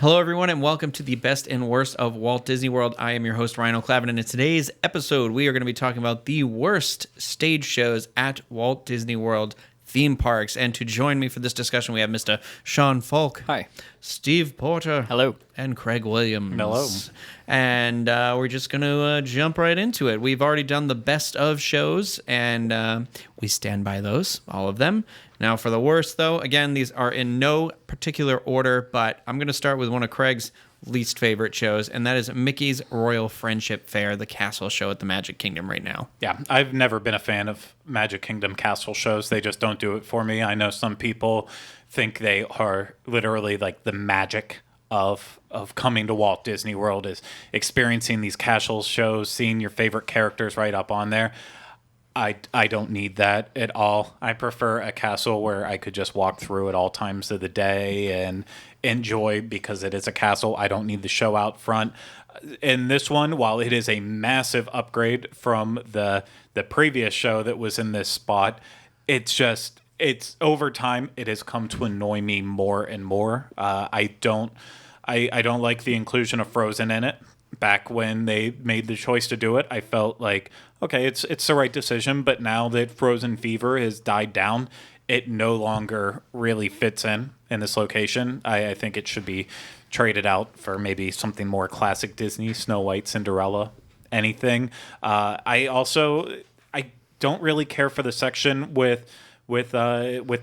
Hello, everyone, and welcome to the best and worst of Walt Disney World. I am your host, Ryan O'Clavin, and in today's episode, we are going to be talking about the worst stage shows at Walt Disney World theme parks. And to join me for this discussion, we have Mr. Sean Falk. Hi. Steve Porter. Hello. And Craig Williams. Hello. And we're just going to jump right into it. We've already done the best of shows, and we stand by those, all of them. Now, for the worst, though, again, these are in no particular order, but I'm going to start with one of Craig's least favorite shows, and that is Mickey's Royal Friendship Fair, the castle show at the Magic Kingdom right now. Yeah, I've never been a fan of Magic Kingdom castle shows. They just don't do it for me. I know some people think they are literally like the magic of coming to Walt Disney World is experiencing these castle shows, seeing your favorite characters right up on there. I don't need that at all. I prefer a castle where I could just walk through at all times of the day and enjoy because it is a castle. I don't need the show out front. In this one, while it is a massive upgrade from the previous show that was in this spot, it's over time it has come to annoy me more and more. I don't like the inclusion of Frozen in it. Back when they made the choice to do it, I felt like, okay, it's the right decision. But now that Frozen fever has died down, it no longer really fits in this location. I think it should be traded out for maybe something more classic Disney, Snow White, Cinderella, anything. I don't really care for the section with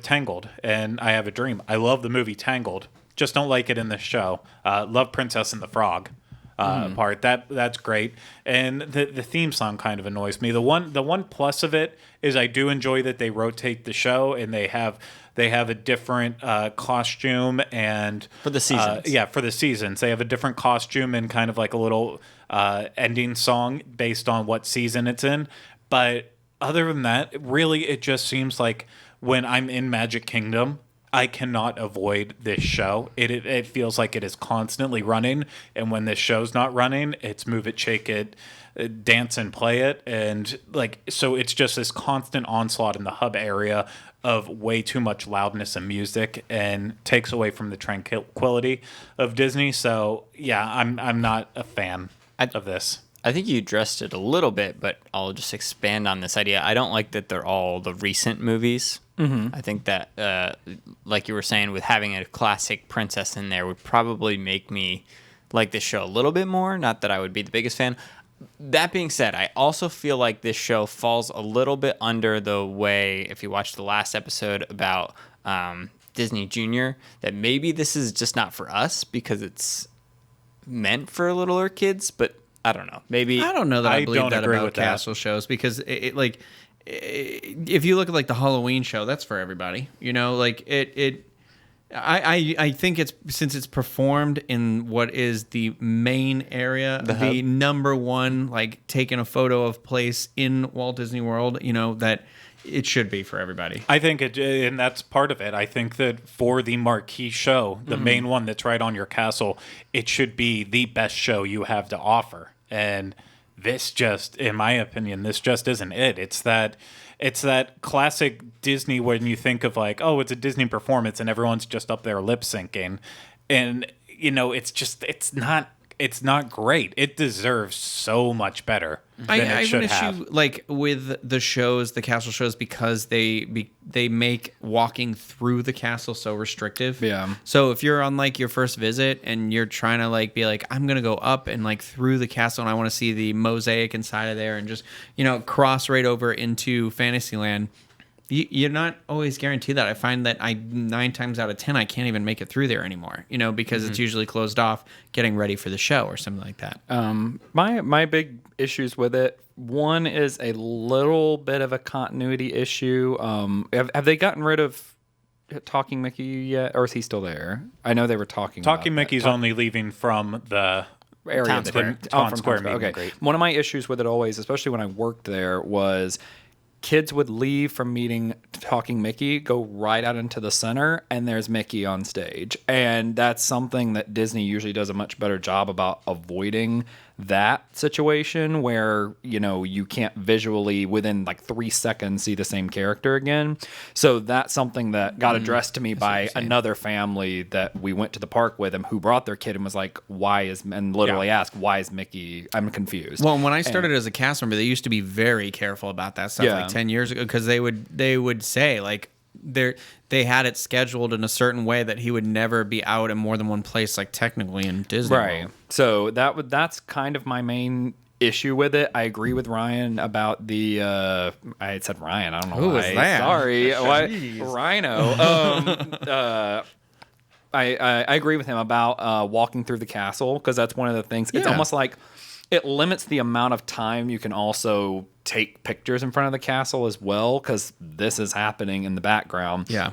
Tangled and I Have a Dream. I love the movie Tangled, just don't like it in this show. Love Princess and the Frog. Part that's great, and the theme song kind of annoys me. The one plus of it is I do enjoy that they rotate the show and they have a different costume and for the seasons. For the seasons they have a different costume and kind of like a little ending song based on what season it's in. But other than that, really, it just seems like when I'm in Magic Kingdom, I cannot avoid this show. It feels like it is constantly running, and when this show's not running, it's move it, shake it, dance and play it, and so it's just this constant onslaught in the hub area of way too much loudness and music, and takes away from the tranquility of Disney. So yeah, I'm not a fan of this. I think you addressed it a little bit, but I'll just expand on this idea. I don't like that they're all the recent movies. Mm-hmm. I think that, like you were saying, with having a classic princess in there would probably make me like this show a little bit more. Not that I would be the biggest fan. That being said, I also feel like this show falls a little bit under the way, if you watch the last episode about Disney Junior, that maybe this is just not for us because it's meant for littler kids, but I don't know. Maybe I don't know that I believe that about castle shows because if you look at like the Halloween show, that's for everybody. You know, like I think it's since it's performed in what is the main area, the number one like taking a photo of place in Walt Disney World. You know that it should be for everybody. I think and that's part of it. I think that for the marquee show, the main one that's right on your castle, it should be the best show you have to offer. And this just, in my opinion, this just isn't it. It's that classic Disney when you think of like, oh, it's a Disney performance and everyone's just up there lip syncing, and you know, it's not great. It deserves so much better than it should have. I have an issue like with the shows, the castle shows, because they make walking through the castle so restrictive. Yeah. So if you're on like your first visit and you're trying to like be like, I'm gonna go up and like through the castle and I want to see the mosaic inside of there and just cross right over into Fantasyland. You're not always guaranteed that. I find that 9 times out of 10, I can't even make it through there anymore, because it's usually closed off getting ready for the show or something like that. My big issues with it, one is a little bit of a continuity issue. Have they gotten rid of Talking Mickey yet, or is he still there? I know they were talking Mickey's only leaving from the area Town Square meeting. Okay. Great. One of my issues with it always, especially when I worked there, was kids would leave from meeting Talking Mickey, go right out into the center, and there's Mickey on stage. And that's something that Disney usually does a much better job about avoiding that situation where, you know, you can't visually within like 3 seconds see the same character again. So that's something that got addressed to me by another family that we went to the park with him, who brought their kid and was like, and literally asked, why is Mickey, I'm confused. Well, when I started as a cast member, they used to be very careful about that stuff like 10 years ago, because they would say like they had it scheduled in a certain way that he would never be out in more than one place, like technically in Disney World. So that's kind of my main issue with it. I agree with Ryan about the I had said Ryan, I don't know Who why. was that? Sorry. Rhino. I agree with him about walking through the castle, because that's one of the things. It's almost like it limits the amount of time you can also take pictures in front of the castle as well, because this is happening in the background. Yeah.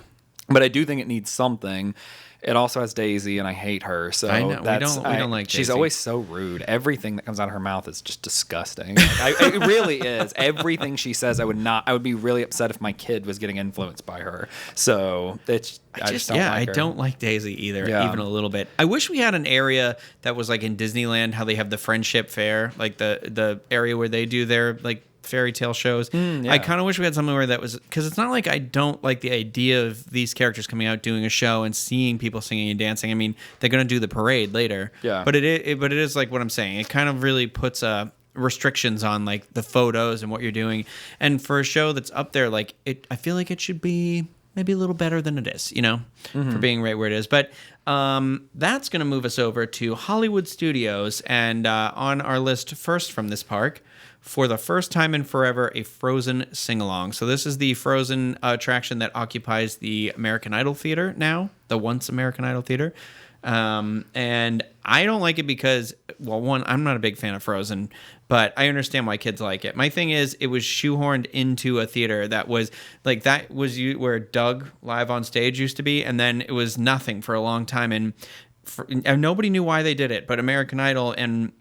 But I do think it needs something. It also has Daisy, and I hate her. So I know. We don't like She's Daisy. always so rude. Everything that comes out of her mouth is just disgusting. It really is. Everything she says, I would be really upset if my kid was getting influenced by her. So I just don't like her. I don't like Daisy either, even a little bit. I wish we had an area that was like in Disneyland, how they have the Friendship Fair, like the area where they do their like fairy tale shows. I kind of wish we had something where that was, because it's not like I don't like the idea of these characters coming out doing a show and seeing people singing and dancing. I mean, they're going to do the parade later. Yeah. But it is like what I'm saying. It kind of really puts restrictions on like the photos and what you're doing. And for a show that's up there, like I feel like it should be maybe a little better than it is, you know, for being right where it is. But that's going to move us over to Hollywood Studios, and on our list first from this park, for the first time in forever, a Frozen sing-along. So this is the Frozen attraction that occupies the American Idol Theater now, the once American Idol Theater. And I don't like it because, well, one, I'm not a big fan of Frozen, but I understand why kids like it. My thing is, it was shoehorned into a theater that was where Doug Live on Stage used to be, and then it was nothing for a long time, and nobody knew why they did it. But American Idol and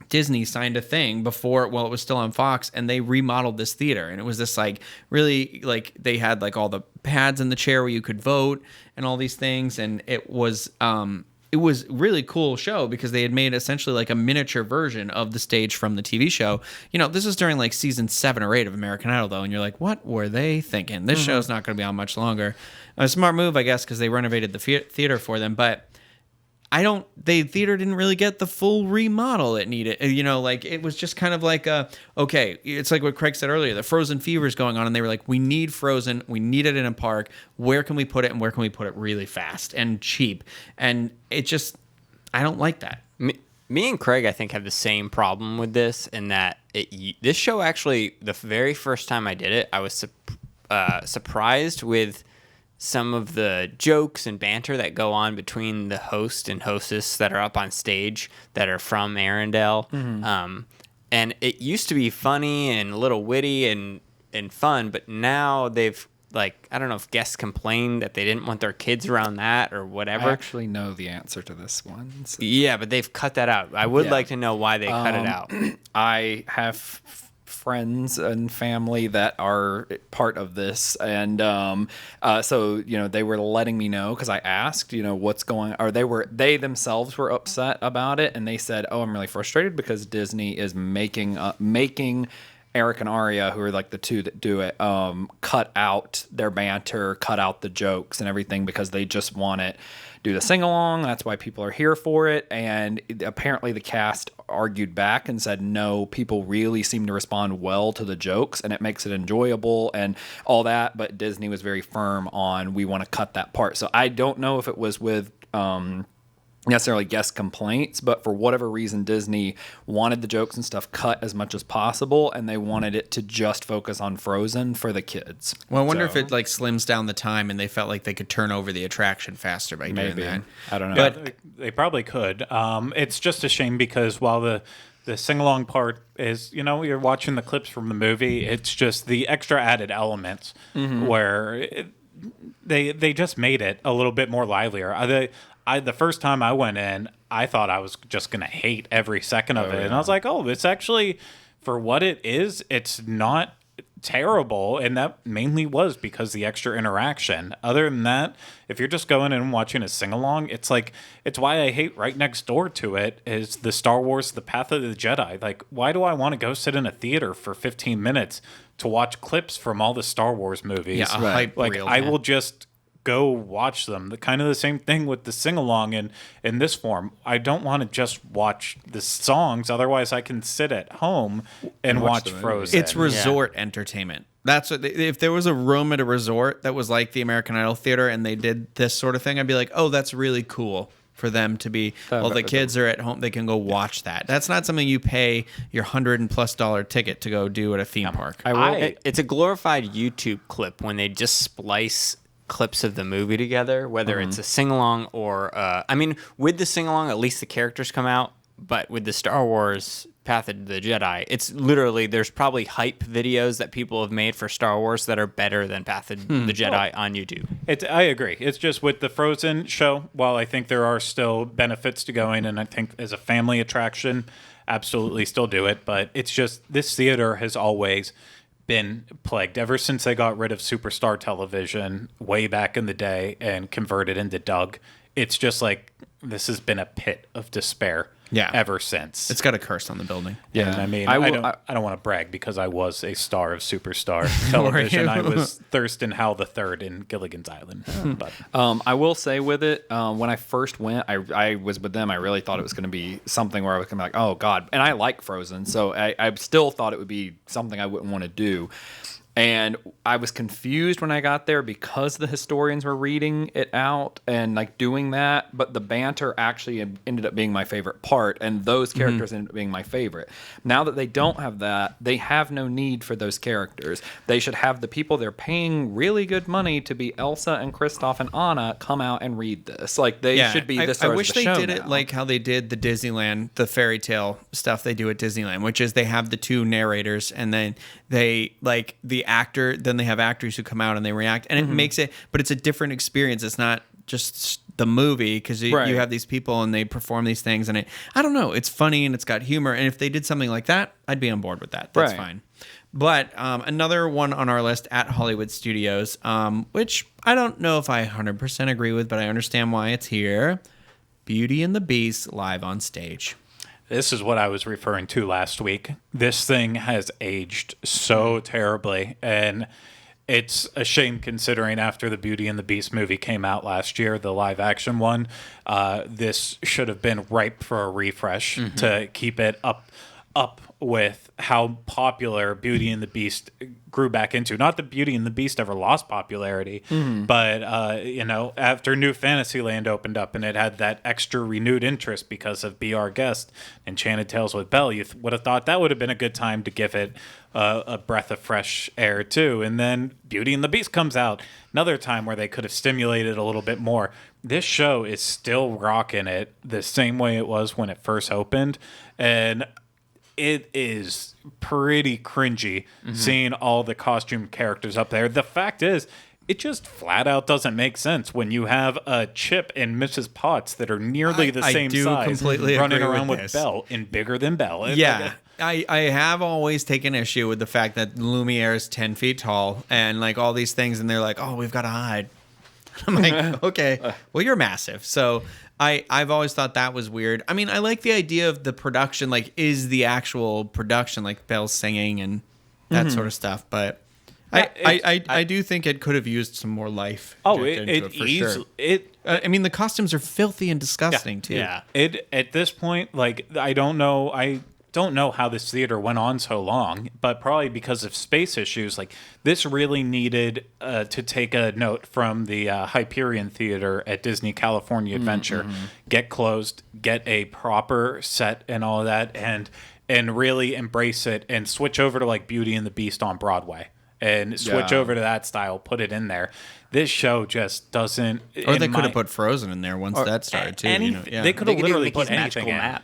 Disney signed a thing before, well, it was still on Fox, and they remodeled this theater, and it was this like really, like they had like all the pads in the chair where you could vote and all these things, and it was really cool show because they had made essentially like a miniature version of the stage from the TV show. You know, this is during like season 7 or 8 of American Idol though, and you're like, what were they thinking? This show's not going to be on much longer. A smart move, I guess, because they renovated the theater for them, but the theater didn't really get the full remodel it needed. You know, like it was just kind of like okay, it's like what Craig said earlier, the Frozen fever is going on, and they were like, we need Frozen, we need it in a park. Where can we put it, and where can we put it really fast and cheap? And it just, I don't like that. Me and Craig, I think, have the same problem with this, in that this show actually, the very first time I did it, I was surprised with some of the jokes and banter that go on between the host and hostess that are up on stage that are from Arendelle. And it used to be funny and a little witty and fun, but now they've, like, I don't know if guests complained that they didn't want their kids around that or whatever. I actually know the answer to this one. So. Yeah, but they've cut that out. I would like to know why they cut it out. I have friends and family that are part of this, and so you know, they were letting me know, because I asked, you know, what's going, or they themselves were upset about it, and they said, oh, I'm really frustrated because Disney is making Eric and Aria, who are like the two that do it, cut out their banter, cut out the jokes and everything, because they just want it, do the sing-along. That's why people are here for it. And apparently the cast argued back and said, no, people really seem to respond well to the jokes, and it makes it enjoyable and all that. But Disney was very firm on, we want to cut that part. So I don't know if it was with necessarily guest complaints, but for whatever reason, Disney wanted the jokes and stuff cut as much as possible, and they wanted it to just focus on Frozen for the kids. Well, I wonder if it like slims down the time, and they felt like they could turn over the attraction faster by doing that. I don't know. But they probably could. It's just a shame because while the sing-along part is, you know, you're watching the clips from the movie, it's just the extra added elements where they just made it a little bit more livelier. The first time I went in, I thought I was just going to hate every second of it. Yeah. And I was like, oh, it's actually, for what it is, it's not terrible, and that mainly was because the extra interaction. Other than that, if you're just going and watching a sing-along, it's why I hate right next door to it is the Star Wars The Path of the Jedi. Like, why do I want to go sit in a theater for 15 minutes to watch clips from all the Star Wars movies? Yeah, a hype like reel, I yeah. will just go watch them. The same thing with the sing-along in this form. I don't want to just watch the songs, otherwise I can sit at home and watch the movie. Frozen. It's resort entertainment. That's what if there was a room at a resort that was like the American Idol theater and they did this sort of thing, I'd be like, oh, that's really cool for them to be. Well, the kids are at home; they can go watch that. That's not something you pay your $100+ ticket to go do at a theme park. It's a glorified YouTube clip when they just splice clips of the movie together, whether it's a sing-along or with the sing-along at least the characters come out, but with the Star Wars Path of the Jedi, it's literally there's probably hype videos that people have made for Star Wars that are better than Path of the Jedi on YouTube. I agree. It's just with the Frozen show, while I think there are still benefits to going, and I think as a family attraction, absolutely still do it, but it's just this theater has always been plagued ever since they got rid of Superstar Television way back in the day and converted into Doug. It's just like this has been a pit of despair ever since. It's got a curse on the building. Yeah, and I mean, I don't want to brag because I was a star of Superstar Television. I was Thurston Howell III in Gilligan's Island. But I will say with it, when I first went, I was with them. I really thought it was going to be something where I was going to be like, oh, God. And I like Frozen, so I still thought it would be something I wouldn't want to do. And I was confused when I got there because the historians were reading it out and like doing that, but the banter actually ended up being my favorite part, and those characters ended up being my favorite. Now that they don't have that, they have no need for those characters. They should have the people they're paying really good money to be Elsa and Kristoff and Anna come out and read this. Like they should be the stars I wish of the they show did now. it like how they did the Disneyland, the fairy tale stuff they do at Disneyland, which is they have the two narrators and then they like the actor, then they have actors who come out and they react, and it makes it, but it's a different experience. It's not just the movie because you have these people and they perform these things, and I don't know, it's funny and it's got humor, and if they did something like that, I'd be on board with that. That's fine. But another one on our list at Hollywood Studios, which I don't know if I 100% agree with, but I understand why it's here. Beauty and the Beast live on stage. this is what I was referring to last week. This thing has aged so terribly, and it's a shame considering after the Beauty and the Beast movie came out last year, the live action one, this should have been ripe for a refresh to keep it up with how popular Beauty and the Beast grew back into. Not that Beauty and the Beast ever lost popularity, but after New Fantasyland opened up and it had that extra renewed interest because of Be Our Guest, Enchanted Tales with Belle, you would have thought that would have been a good time to give it a breath of fresh air too. And then Beauty and the Beast comes out, another time where they could have stimulated a little bit more. This show is still rocking it the same way it was when it first opened, and it is pretty cringy seeing all the costume characters up there. The fact is, it just flat out doesn't make sense when you have a Chip and Mrs. Potts that are nearly the same size completely running agree around with with this. Belle and bigger than Belle. Yeah. I have always taken issue with the fact that Lumiere is 10 feet tall and like all these things, and they're like, oh, we've got to hide. I'm like, okay, well, you're massive. So I've always thought that was weird. I mean, I like the idea of the production, like, is the actual production, like Belle's singing and that sort of stuff. But I do think it could have used some more life. Oh, into it for sure. I mean, the costumes are filthy and disgusting too. Yeah. At this point, like, I don't know how this theater went on so long, but probably because of space issues. Like, this really needed to take a note from the Hyperion Theater at Disney California Adventure. Get closed, get a proper set and all of that, and really embrace it and switch over to like Beauty and the Beast on Broadway. And switch over to that style, put it in there. This show just doesn't. Or they could have put Frozen in there once that started too. They could have literally put anything in. Map.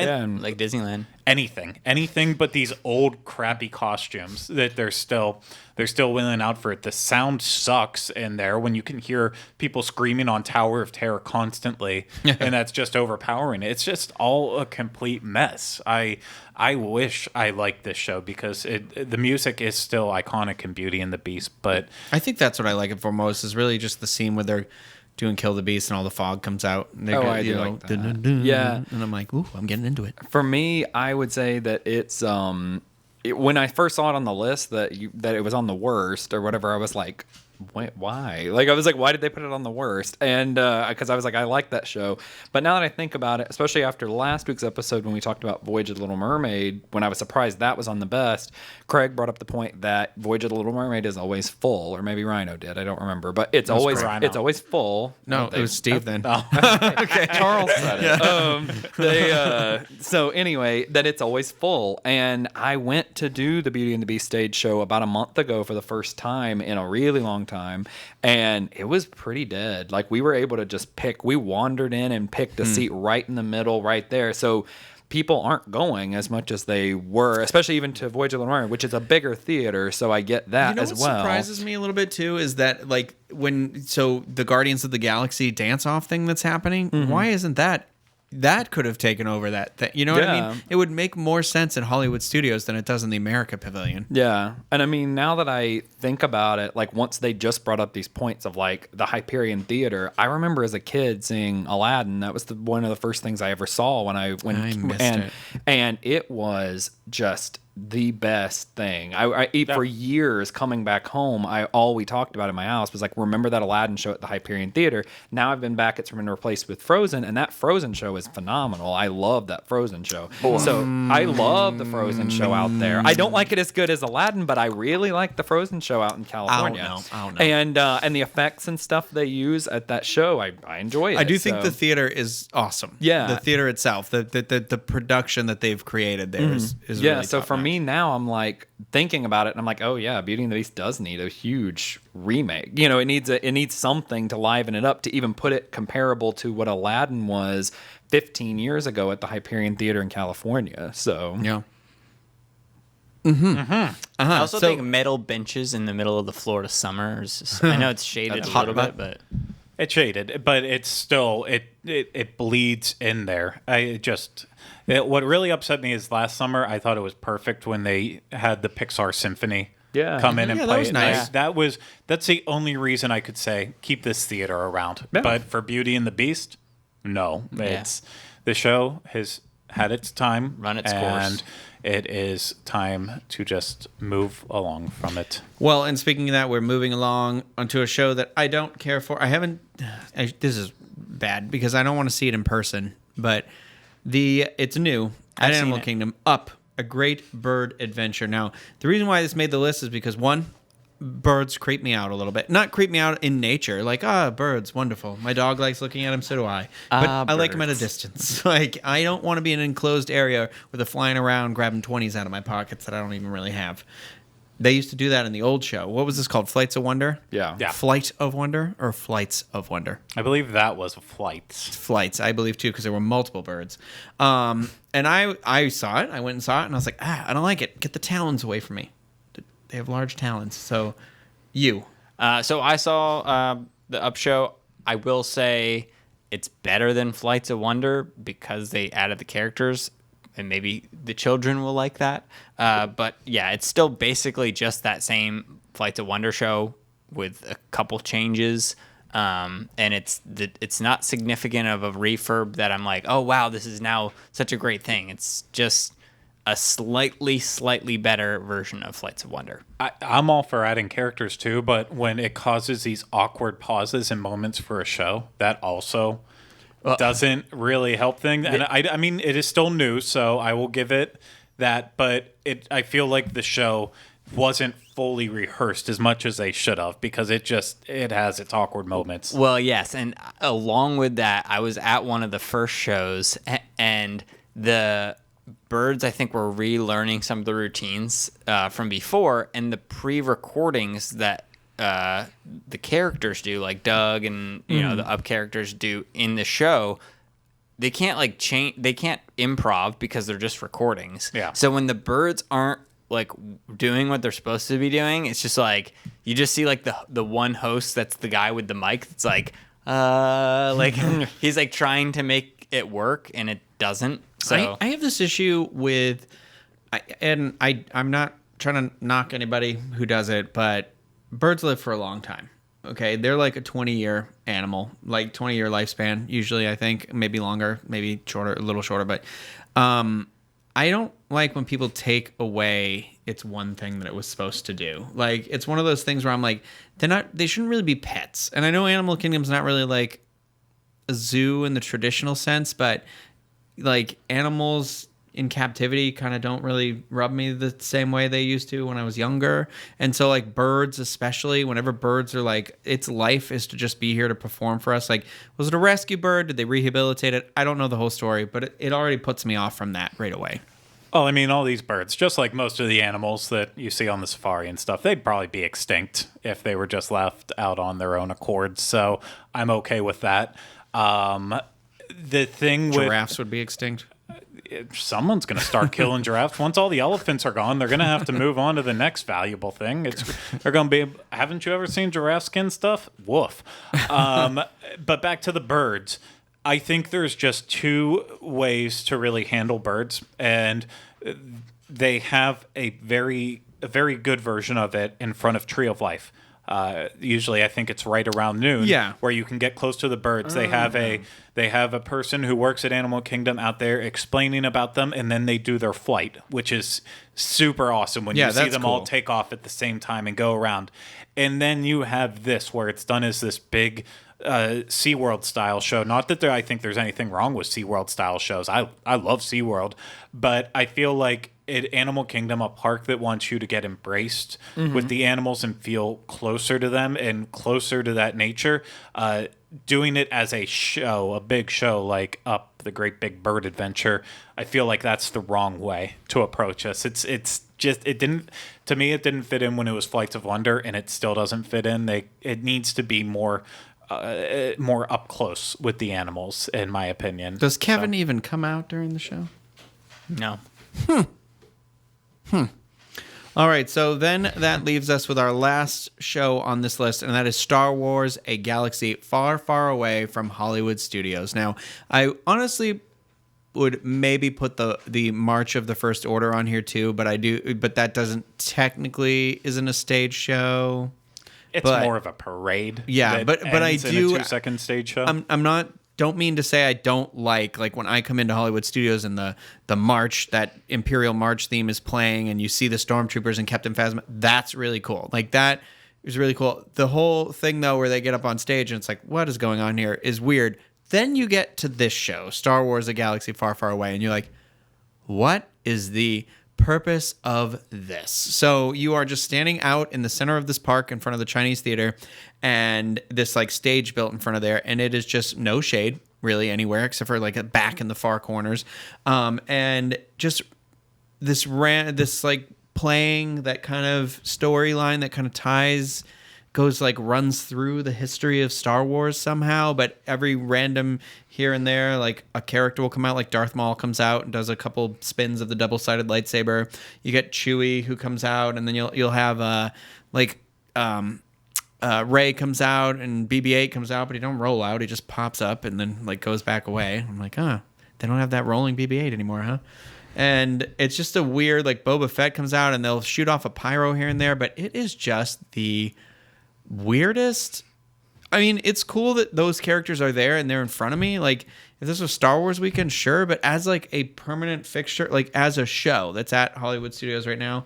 And Like Disneyland. anything but these old crappy costumes that they're still willing out for it. The sound sucks in there when you can hear people screaming on Tower of Terror constantly, and that's just overpowering. It's just all a complete mess. I wish I liked this show because the music is still iconic in Beauty and the Beast, but I think that's what I like it for most is really just the scene where they're doing Kill the Beast and all the fog comes out. And they I do like that. dun, dun, Yeah. and I'm like, ooh, I'm getting into it. for me, I would say that it's when I first saw it on the list that it was on the worst or whatever, I was like, wait, why? Like, I was like, why did they put it on the worst? And because I was like, I like that show. But now that I think about it, especially after last week's episode when we talked about Voyage of the Little Mermaid, when I was surprised that was on the best, Craig brought up the point that Voyage of the Little Mermaid is always full, or maybe Rhino did. I don't remember, but it's always full. No, it was Steve then. Okay, Charles said it. So anyway, that it's always full. And I went to do the Beauty and the Beast stage show about a month ago for the first time in a really long time, and it was pretty dead. Like, we were able to just we wandered in and picked a seat right in the middle, right there. So people aren't going as much as they were, especially even to Voyage of the Mermaid, which is a bigger theater. So I get that as well. What surprises me a little bit too is that like the Guardians of the Galaxy dance off thing that's happening. Why isn't that could have taken over that thing? You know what I mean? It would make more sense in Hollywood Studios than it does in the America Pavilion. Yeah. And I mean, now that I think about it, like once they just brought up these points of like the Hyperion Theater, I remember as a kid seeing Aladdin. That was one of the first things I ever saw when I went. I missed it. And it was just the best thing. For years coming back home, all we talked about in my house was like, remember that Aladdin show at the Hyperion Theater? Now I've been back, it's been replaced with Frozen, and that Frozen show is phenomenal. I love that Frozen show. So I love the Frozen show out there. I don't like it as good as Aladdin, but I really like the Frozen show out in California. I don't know. And the effects and stuff they use at that show, I enjoy it. I do think the theater is awesome. Yeah. The theater itself, the production that they've created there is really so for top-notch. me now, I'm like thinking about it, and I'm like, oh yeah, Beauty and the Beast does need a huge remake. You know, it needs something to liven it up to even put it comparable to what Aladdin was 15 years ago at the Hyperion Theater in California. So Yeah. I also think metal benches in the middle of the Florida summer is just, I know it's shaded a little bit, but it's shaded, but it's still it bleeds in there. What really upset me is last summer I thought it was perfect when they had the Pixar Symphony come in and Yeah, play that was it. nice. That's the only reason I could say keep this theater around. Yeah. But for Beauty and the Beast, no. It's the show has had its time, Run its and course. it is time to just move along from it. Well, and speaking of that, we're moving along onto a show that I don't care for. This is bad because I don't want to see it in person, but it's new at I've seen Animal it. Kingdom. Up, a great bird adventure. Now, the reason why this made the list is because one, birds creep me out a little bit. Not creep me out in nature, like birds, wonderful. My dog likes looking at them, so do I. But I like them at a Birds. distance. Like I don't want to be in an enclosed area where they're flying around, grabbing 20s out of my pockets that I don't even really have. They used to do that in the old show. What was this called? Flights of Wonder? Yeah. Flight of Wonder or Flights of Wonder? I believe that was Flights. Flights, I believe, too, because there were multiple birds. And I saw it. I went and saw it, and I was like, I don't like it. Get the talons away from me. They have large talons. So, you. So I saw the Up show. I will say it's better than Flights of Wonder because they added the characters, and maybe the children will like that. But yeah, it's still basically just that same Flights of Wonder show with a couple changes. And it's not significant of a refurb that I'm like, oh wow, this is now such a great thing. It's just a slightly better version of Flights of Wonder. I'm all for adding characters too, but when it causes these awkward pauses and moments for a show, that also doesn't really help things. And I mean, it is still new, so I will give it that. But I feel like the show wasn't fully rehearsed as much as they should have because it has its awkward moments. Well, yes, and along with that, I was at one of the first shows, and the birds, I think, were relearning some of the routines from before, and the pre-recordings that the characters do, like Doug and the Up characters do in the show, they can't like change. They can't improv because they're just recordings. Yeah. So when the birds aren't like doing what they're supposed to be doing, it's just like you just see like the one host that's the guy with the mic that's like he's like trying to make it work and it doesn't. So I have this issue with, I'm not trying to knock anybody who does it, but birds live for a long time. Okay, they're like a 20-year animal, like 20-year lifespan usually. I think maybe longer, maybe shorter, a little shorter. But I don't like when people take away its one thing that it was supposed to do. Like it's one of those things where I'm like, they shouldn't really be pets. And I know Animal Kingdom's not really like a zoo in the traditional sense, but like animals in captivity kind of don't really rub me the same way they used to when I was younger. And so like birds, especially whenever birds are like, its life is to just be here to perform for us. Like, was it a rescue bird? Did they rehabilitate it? I don't know the whole story, but it already puts me off from that right away. Well, I mean, all these birds, just like most of the animals that you see on the safari and stuff, they'd probably be extinct if they were just left out on their own accord. So I'm okay with that. The thing with Giraffes would be extinct. Someone's going to start killing giraffes. Once all the elephants are gone, they're going to have to move on to the next valuable thing. They're going to be. Haven't you ever seen giraffe skin stuff? Woof. But back to the birds. I think there's just two ways to really handle birds, and they have a very good version of it in front of Tree of Life. Usually, I think it's right around noon. Yeah. Where you can get close to the birds. They have a person who works at Animal Kingdom out there explaining about them, and then they do their flight, which is super awesome when you see them all take off at the same time and go around. And then you have this where it's done as this big SeaWorld style show. Not that I think there's anything wrong with SeaWorld style shows. I love SeaWorld, but I feel like at Animal Kingdom, a park that wants you to get embraced with the animals and feel closer to them and closer to that nature, doing it as a show, a big show like Up, the Great Big Bird Adventure, I feel like that's the wrong way to approach us. It's just, it didn't fit in when it was Flights of Wonder, and it still doesn't fit in. It needs to be more up close with the animals, in my opinion. Does Kevin even come out during the show? no. All right, so then that leaves us with our last show on this list, and that is Star Wars: A Galaxy Far, Far Away from Hollywood Studios. Now, I honestly would maybe put the March of the First Order on here too, but that doesn't technically isn't a stage show. It's more of a parade. Yeah, but I do. In a 2-second stage show. I'm not. Don't mean to say I don't like when I come into Hollywood Studios and the march, that Imperial March theme is playing and you see the stormtroopers and Captain Phasma. That's really cool. Like that is really cool. The whole thing though, where they get up on stage and it's like, what is going on here, is weird. Then you get to this show, Star Wars: A Galaxy Far, Far Away, and you're like, what is the purpose of this? So you are just standing out in the center of this park in front of the Chinese theater, and this like stage built in front of there, and it is just no shade really anywhere except for like back in the far corners, and just this like playing that kind of storyline that kind of runs through the history of Star Wars somehow, but every random here and there, like a character will come out, like Darth Maul comes out and does a couple spins of the double-sided lightsaber. You get Chewie who comes out, and then you'll have Rey comes out and BB-8 comes out, but he don't roll out. He just pops up and then like goes back away. I'm like, they don't have that rolling BB-8 anymore, huh? And it's just a weird, like Boba Fett comes out and they'll shoot off a pyro here and there, but it is just the weirdest. I mean, it's cool that those characters are there and they're in front of me. Like, if this was Star Wars weekend, sure, but as like a permanent fixture, like as a show that's at Hollywood Studios right now,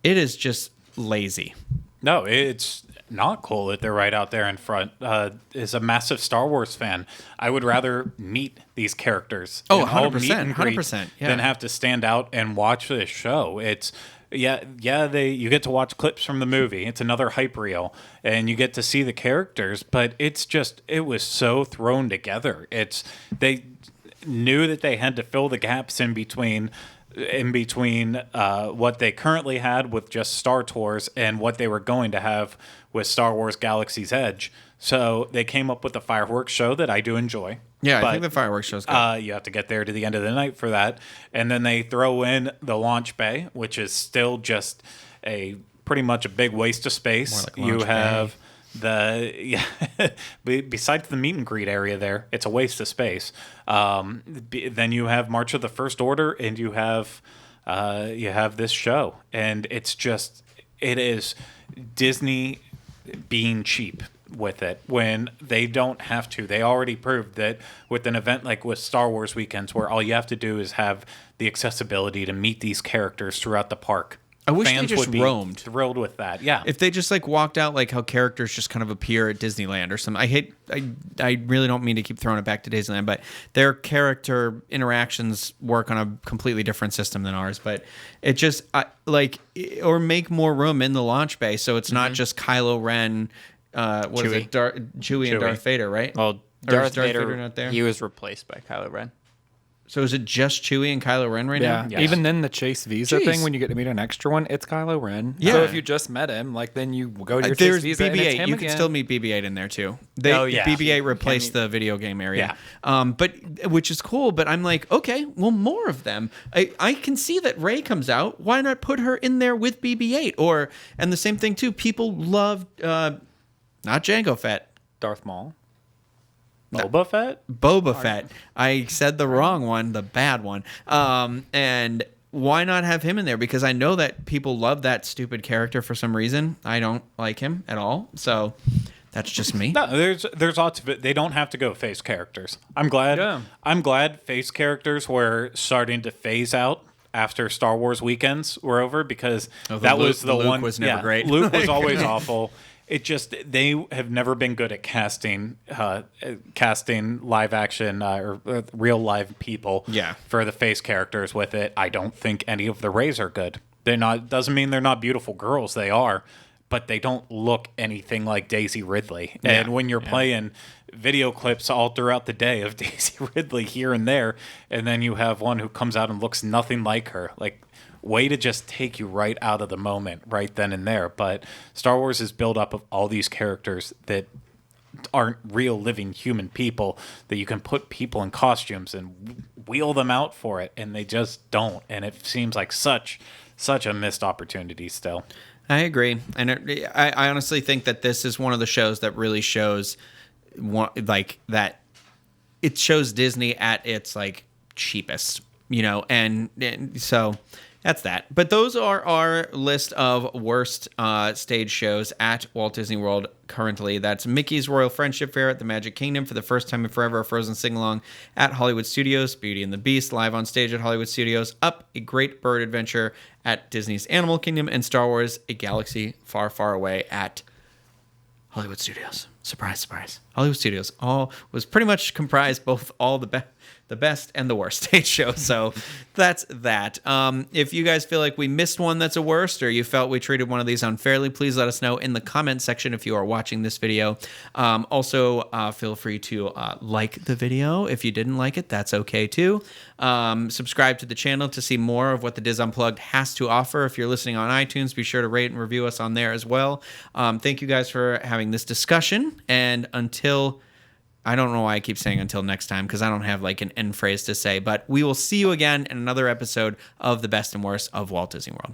it is just lazy. No, it's not cool that they're right out there in front. As a massive Star Wars fan, I would rather meet these characters. Oh, and all 100%, meet and greet 100%, yeah. Than have to stand out and watch this show. It's you get to watch clips from the movie. It's another hype reel, and you get to see the characters. But it was so thrown together. They knew that they had to fill the gaps in between what they currently had with just Star Tours and what they were going to have with Star Wars Galaxy's Edge. So they came up with a fireworks show that I do enjoy. Yeah, I But, think the fireworks show's good. you have to get there to the end of the night for that. And then they throw in the launch bay, which is still just pretty much a big waste of space. More like You launch have besides the meet and greet area there, it's a waste of space. Then you have March of the First Order, and you have this show, and it is Disney being cheap with it when they don't have to. They already proved that with an event like with Star Wars weekends, where all you have to do is have the accessibility to meet these characters throughout the park. I wish they Fans just would be roamed. thrilled with that. Yeah. If they just like walked out like how characters just kind of appear at Disneyland or something. I really don't mean to keep throwing it back to Disneyland, but their character interactions work on a completely different system than ours. But it just or make more room in the launch bay so it's not just Kylo Ren, what is it, Chewie and Darth Vader, right? Well, Or is Darth Vader, not there. he was replaced by Kylo Ren. So is it just Chewie and Kylo Ren right now? Yes. Even then, the Chase Visa Jeez. thing, when you get to meet an extra one, it's Kylo Ren. Yeah. So if you just met him, like then you go to your There's Chase Visa and it's BB-8. him You again. can still meet BB-8 in there too. Oh, yeah. BB-8 replaced the video game area. Yeah. But which is cool. But I'm like, okay, well, more of them. I can see that Rey comes out. Why not put her in there with BB-8? And the same thing too. People love not Jango Fett. Darth Maul. Boba Fett? Boba Fett. I said the wrong one, the bad one. And why not have him in there? Because I know that people love that stupid character for some reason. I don't like him at all. So that's just me. No, there's lots of it. They don't have to go face characters. I'm glad. Yeah. I'm glad face characters were starting to phase out after Star Wars weekends were over, because that was the Luke one. was never great. Luke was always awful. It just, they have never been good at casting live action or real live people. Yeah. For the face characters with it. I don't think any of the Reys are good. They're not. Doesn't mean they're not beautiful girls. They are, but they don't look anything like Daisy Ridley. Yeah. And when you're playing video clips all throughout the day of Daisy Ridley here and there, and then you have one who comes out and looks nothing like her, like, way to just take you right out of the moment right then and there. But Star Wars is built up of all these characters that aren't real living human people, that you can put people in costumes and wheel them out for it, and they just don't. And it seems like such a missed opportunity still. I agree, and I honestly think that this is one of the shows that really shows, like that, it shows Disney at its like cheapest, and so that's that. But those are our list of worst stage shows at Walt Disney World currently. That's Mickey's Royal Friendship Fair at the Magic Kingdom, for the first time in forever, a Frozen sing-along at Hollywood Studios, Beauty and the Beast live on stage at Hollywood Studios, Up, A Great Bird Adventure at Disney's Animal Kingdom, and Star Wars, A Galaxy Far, Far Away at Hollywood Studios. Surprise, surprise. Hollywood Studios was pretty much comprised both all the best and the worst stage show. So that's that. If you guys feel like we missed one that's a worst, or you felt we treated one of these unfairly, please let us know in the comment section if you are watching this video. Also, feel free to like the video. If you didn't like it, that's okay too. Subscribe to the channel to see more of what the Diz Unplugged has to offer. If you're listening on iTunes, be sure to rate and review us on there as well. Thank you guys for having this discussion. And until, I don't know why I keep saying until next time, because I don't have like an end phrase to say, but we will see you again in another episode of the best and worst of Walt Disney World.